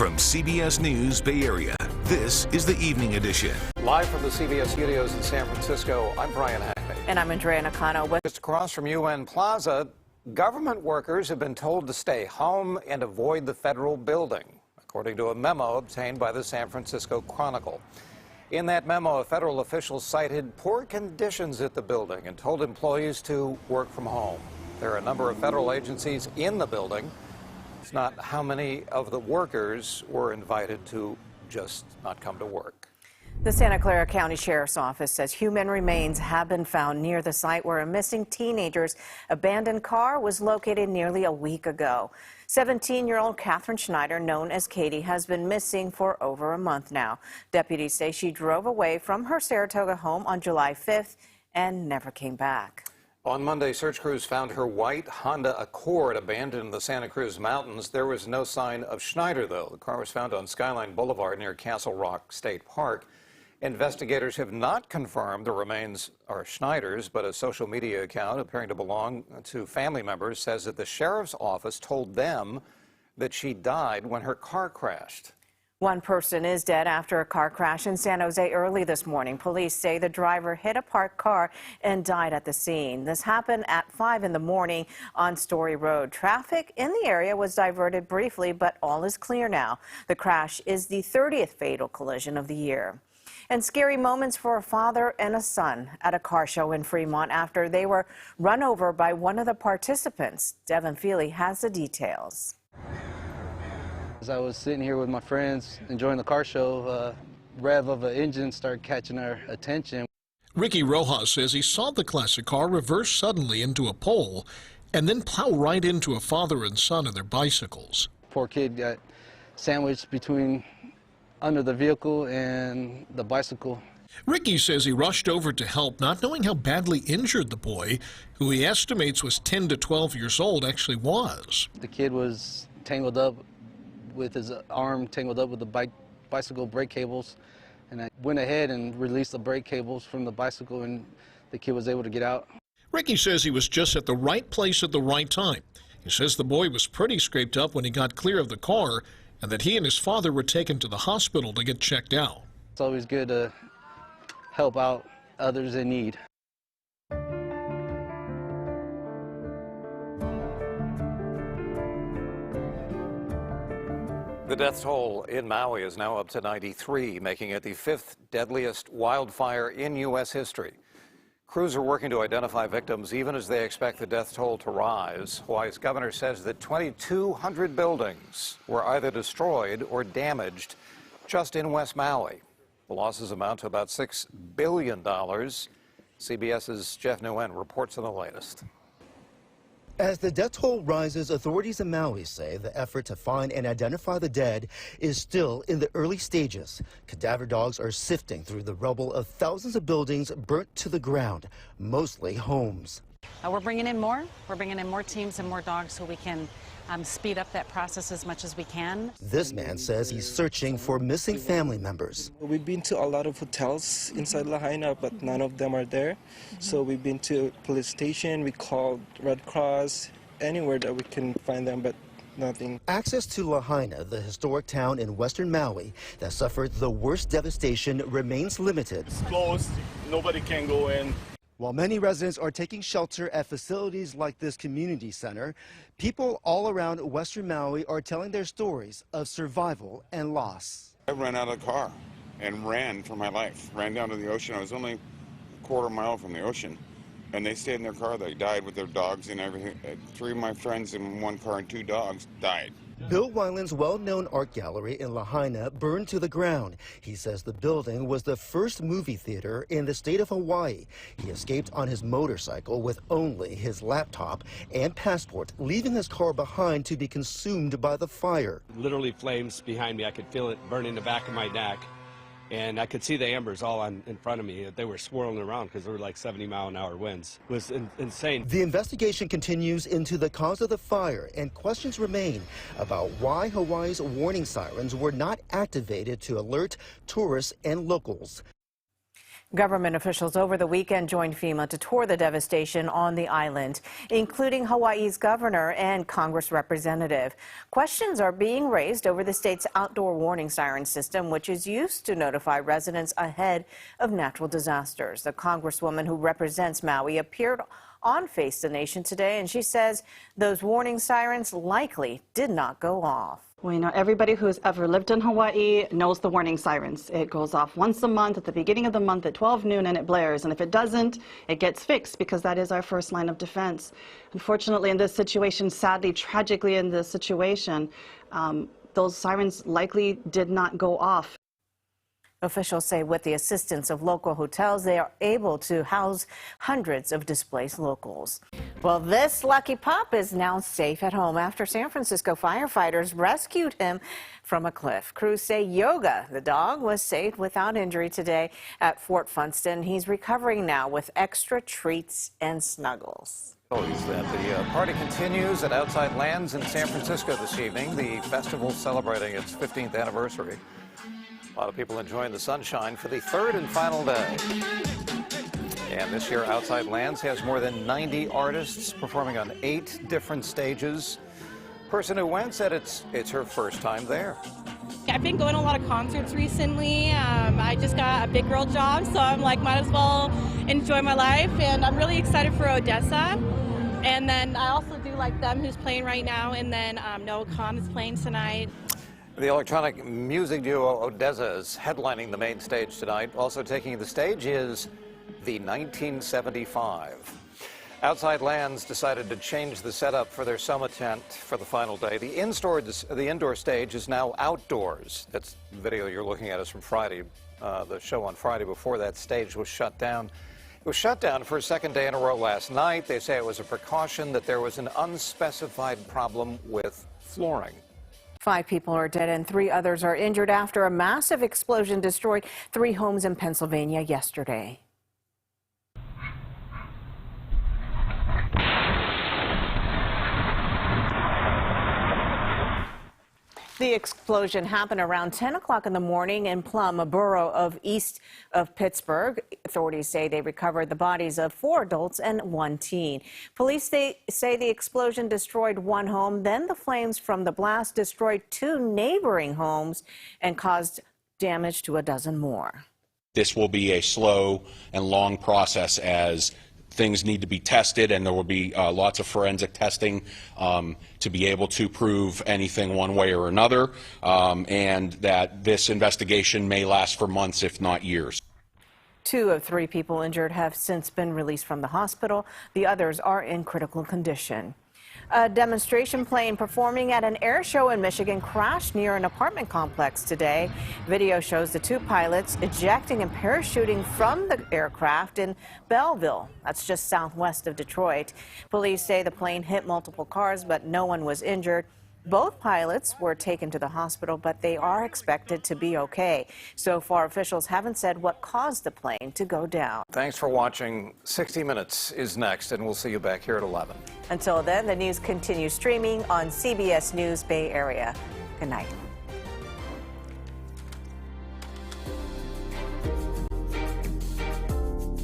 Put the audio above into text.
From CBS News Bay Area, this is the Evening Edition. Live from the CBS studios in San Francisco, I'm Brian Hackney. And I'm Andrea Nakano. Just across from UN Plaza, government workers have been told to stay home and avoid the federal building, according to a memo obtained by the San Francisco Chronicle. In that memo, a federal official cited poor conditions at the building and told employees to work from home. There are a number of federal agencies in the building. It's not how many of the workers were invited to just not come to work. The Santa Clara County Sheriff's Office says human remains have been found near the site where a missing teenager's abandoned car was located nearly a week ago. 17-year-old Catherine Schneider, known as Katie, has been missing for over a month now. Deputies say she drove away from her Saratoga home on July 5th and never came back. On Monday, search crews found her white Honda Accord abandoned in the Santa Cruz Mountains. There was no sign of Schneider, though. The car was found on Skyline Boulevard near Castle Rock State Park. Investigators have not confirmed the remains are Schneider's, but a social media account appearing to belong to family members says that the sheriff's office told them that she died when her car crashed. One person is dead after a car crash in San Jose early this morning. Police say the driver hit a parked car and died at the scene. This happened at 5 in the morning on Story Road. Traffic in the area was diverted briefly, but all is clear now. The crash is the 30th fatal collision of the year. And scary moments for a father and a son at a car show in Fremont after they were run over by one of the participants. Devin Feely has the details. As I was sitting here with my friends enjoying the car show, rev of an engine started catching our attention. Ricky Rojas says he saw the classic car reverse suddenly into a pole and then plow right into a father and son on their bicycles. Poor kid got sandwiched between under the vehicle and the bicycle. Ricky says he rushed over to help, not knowing how badly injured the boy, who he estimates was 10 to 12 years old, actually was. The kid was tangled up with his arm tangled up with the bicycle brake cables, and I went ahead and released the brake cables from the bicycle, and the kid was able to get out. Ricky says he was just at the right place at the right time. He says the boy was pretty scraped up when he got clear of the car, and that he and his father were taken to the hospital to get checked out. It's always good to help out others in need. The death toll in Maui is now up to 93, making it the 5th deadliest wildfire in U.S. history. Crews are working to identify victims even as they expect the death toll to rise. Hawaii's governor says that 2,200 buildings were either destroyed or damaged just in West Maui. The losses amount to about $6 billion. CBS's Jeff Nguyen reports on the latest. As the death toll rises, authorities in Maui say the effort to find and identify the dead is still in the early stages. Cadaver dogs are sifting through the rubble of thousands of buildings burnt to the ground, mostly homes. We're bringing in more. We're bringing in more teams and more dogs so we can speed up that process as much as we can. This man says he's searching for missing family members. We've been to a lot of hotels inside Lahaina, but none of them are there. So we've been to police station, we called Red Cross, anywhere that we can find them, but nothing. Access to Lahaina, the historic town in western Maui that suffered the worst devastation, remains limited. It's closed, nobody can go in. While many residents are taking shelter at facilities like this community center, people all around western Maui are telling their stories of survival and loss. I ran out of the car and ran for my life, ran down to the ocean. I was only a quarter mile from the ocean, and they stayed in their car. They died with their dogs and everything. 3 of my friends in one car and 2 dogs died. Bill Weiland's well-known art gallery in Lahaina burned to the ground. He says the building was the first movie theater in the state of Hawaii. He escaped on his motorcycle with only his laptop and passport, leaving his car behind to be consumed by the fire. Literally flames behind me. I could feel it burning the back of my neck. And I could see the embers all in front of me. They were swirling around because they were like 70-mile-an-hour winds. It was insane. The investigation continues into the cause of the fire, and questions remain about why Hawaii's warning sirens were not activated to alert tourists and locals. Government officials over the weekend joined FEMA to tour the devastation on the island, including Hawaii's governor and Congress representative. Questions are being raised over the state's outdoor warning siren system, which is used to notify residents ahead of natural disasters. The congresswoman who represents Maui appeared on Face the Nation today, and she says those warning sirens likely did not go off. Well, you know, everybody who's ever lived in Hawaii knows the warning sirens. It goes off once a month at the beginning of the month at 12 noon, and it blares. And if it doesn't, it gets fixed, because that is our first line of defense. Unfortunately, in this situation, sadly, tragically in this situation, those sirens likely did not go off. Officials say with the assistance of local hotels, they are able to house hundreds of displaced locals. Well, this lucky pup is now safe at home after San Francisco firefighters rescued him from a cliff. Crews say Yoga, the dog, was saved without injury today at Fort Funston. He's recovering now with extra treats and snuggles. The party continues at Outside Lands in San Francisco this evening, the festival celebrating its 15th anniversary. A lot of people enjoying the sunshine for the third and final day. And this year, Outside Lands has more than 90 artists performing on 8 different stages. Person who went said it's her first time there. I've been going to a lot of concerts recently. I just got a big girl job, so I'm like, might as well enjoy my life. And I'm really excited for Odessa. And then I also do like them, who's playing right now. And then Noah Khan is playing tonight. The electronic music duo Odessa is headlining the main stage tonight. Also taking the stage is the 1975. Outside Lands decided to change the setup for their summit tent for the final day. The indoor stage is now outdoors. That's the video you're looking at is from Friday. The show on Friday before that stage was shut down. It was shut down for a second day in a row last night. They say it was a precaution that there was an unspecified problem with flooring. 5 people are dead and 3 others are injured after a massive explosion destroyed 3 homes in Pennsylvania yesterday. The explosion happened around 10 o'clock in the morning in Plum, a borough of east of Pittsburgh. Authorities say they recovered the bodies of 4 adults and 1 teen. Police say the explosion destroyed 1 home. Then the flames from the blast destroyed 2 neighboring homes and caused damage to a dozen more. This will be a slow and long process as things need to be tested, and there will be lots of forensic testing to be able to prove anything one way or another, and that this investigation may last for months, if not years. 2 of 3 people injured have since been released from the hospital. The others are in critical condition. A demonstration plane performing at an air show in Michigan crashed near an apartment complex today. Video shows the 2 pilots ejecting and parachuting from the aircraft in Belleville. That's just southwest of Detroit. Police say the plane hit multiple cars, but no one was injured. Both pilots were taken to the hospital, but they are expected to be okay. So far, officials haven't said what caused the plane to go down. Thanks for watching. 60 Minutes is next, and we'll see you back here at 11. Until then, the news continues streaming on CBS News Bay Area. Good night.